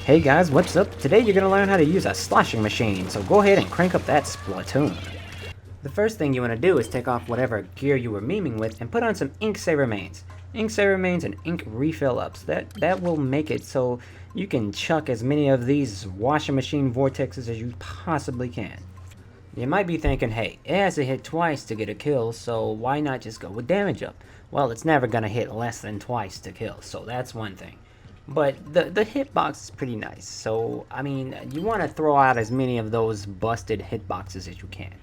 Hey guys, what's up? Today you're gonna learn how to use a sloshing machine, so go ahead and crank up that Splatoon. The first thing you want to do is take off whatever gear you were memeing with and put on some ink saver mains. Ink saver mains and ink refill ups. That will make it so you can chuck as many of these washing machine vortexes as you possibly can. You might be thinking, hey, it has to hit twice to get a kill, so why not just go with damage up? Well, it's never gonna hit less than twice to kill, so that's one thing. But the hitbox is pretty nice, so I mean, you want to throw out as many of those busted hitboxes as you can.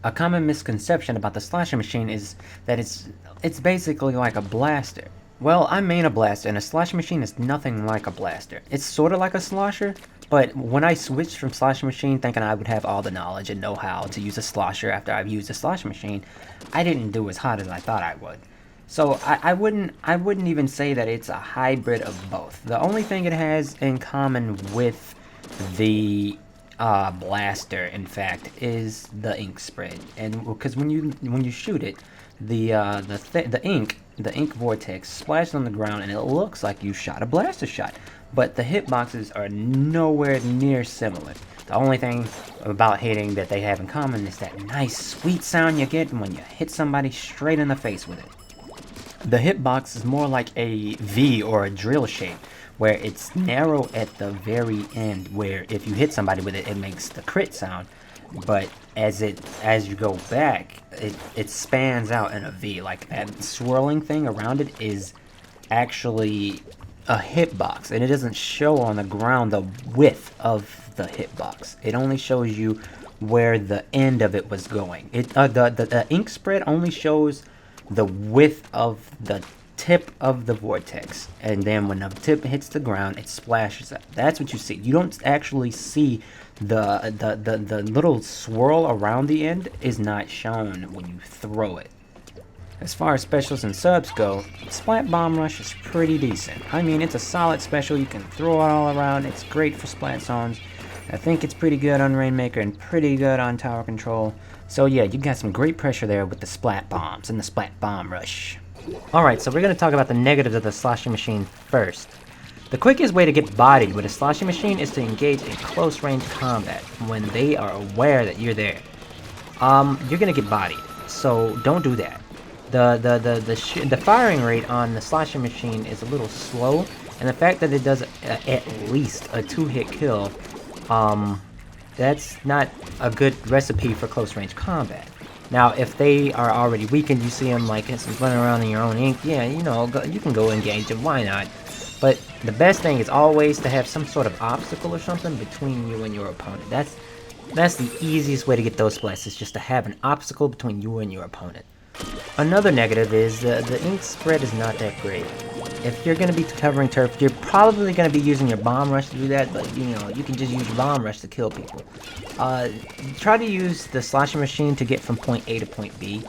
A common misconception about the sloshing machine is that it's basically like a blaster. Well, I main a blaster, and a sloshing machine is nothing like a blaster. It's sort of like a slosher, but when I switched from sloshing machine thinking I would have all the knowledge and know-how to use a slosher after I've used a sloshing machine, I didn't do as hot as I thought I would. So I wouldn't even say that it's a hybrid of both. The only thing it has in common with the blaster, in fact, is the ink spread. And because when you shoot it, the ink vortex splashes on the ground, and it looks like you shot a blaster shot. But the hitboxes are nowhere near similar. The only thing about hitting that they have in common is that nice, sweet sound you get when you hit somebody straight in the face with it. The hitbox is more like a V or a drill shape, where it's narrow at the very end, where if you hit somebody with it, it makes the crit sound. But as you go back, it spans out in a V. Like that swirling thing around it is actually a hitbox, and it doesn't show on the ground the width of the hitbox. It only shows you where the end of it was going. The ink spread only shows the width of the tip of the vortex, and then when the tip hits the ground, it splashes up. That's what you see. You don't actually see the little swirl around the end is not shown when you throw it. As far as specials and subs go, Splat Bomb Rush is pretty decent. I mean, it's a solid special. You can throw it all around. It's great for splat zones. I think it's pretty good on Rainmaker and pretty good on tower control. So yeah, you got some great pressure there with the splat bombs and the Splat Bomb Rush. Alright, so we're going to talk about the negatives of the sloshing machine first. The quickest way to get bodied with a sloshing machine is to engage in close range combat when they are aware that you're there. You're going to get bodied, so don't do that. The firing rate on the sloshing machine is a little slow, and the fact that it does at least a 2-hit kill, that's not a good recipe for close range combat. Now, if they are already weakened, you see them like running around in your own ink, yeah, you know, you can go engage them, why not? But the best thing is always to have some sort of obstacle or something between you and your opponent. That's the easiest way to get those splats, is just to have an obstacle between you and your opponent. Another negative is the ink spread is not that great. If you're going to be covering turf, you're probably going to be using your bomb rush to do that, but you know, you can just use your bomb rush to kill people. Try to use the sloshing machine to get from point A to point B,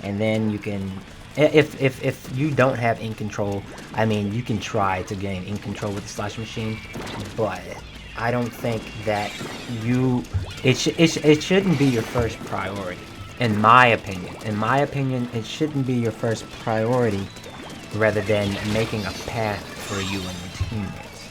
and then you can, if you don't have ink control, I mean, you can try to gain ink control with the sloshing machine, but I don't think that it shouldn't be your first priority. In my opinion, it shouldn't be your first priority rather than making a path for you and your teammates.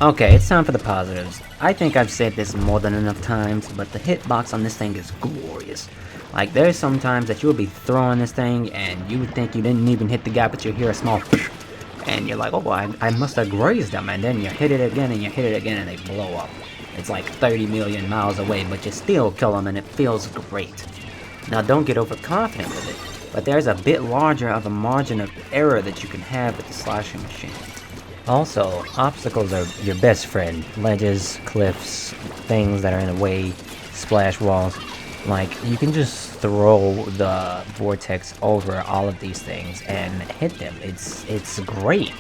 Okay, it's time for the positives. I think I've said this more than enough times, but the hitbox on this thing is glorious. Like, there's some times that you'll be throwing this thing and you would think you didn't even hit the guy, but you hear a small and you're like, oh, I must have grazed them, and then you hit it again and you hit it again and they blow up. It's like 30 million miles away, but you still kill them and it feels great. Now, don't get overconfident with it, but there's a bit larger of a margin of error that you can have with the sloshing machine. Also, obstacles are your best friend. Ledges, cliffs, things that are in the way, splash walls. Like, you can just throw the vortex over all of these things and hit them. It's great.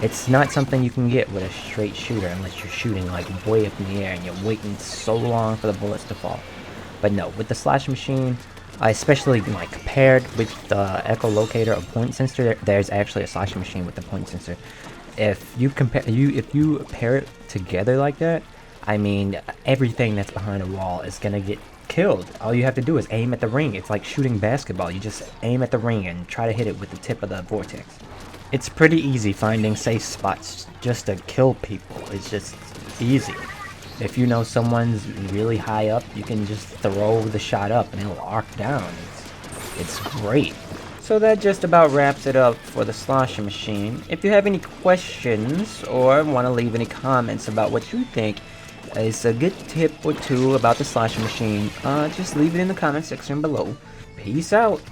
It's not something you can get with a straight shooter unless you're shooting like way up in the air and you're waiting so long for the bullets to fall. But no, with the sloshing machine, especially like paired with the echolocator or point sensor, there's actually a sloshing machine with the point sensor. If you pair it together like that, I mean, everything that's behind a wall is gonna get killed. All you have to do is aim at the ring. It's like shooting basketball. You just aim at the ring and try to hit it with the tip of the vortex. It's pretty easy finding safe spots just to kill people. It's just easy. If you know someone's really high up, you can just throw the shot up and it'll arc down. It's great. So that just about wraps it up for the Sloshing machine. If you have any questions or want to leave any comments about what you think is a good tip or two about the Sloshing machine, just leave it in the comment section below. Peace out.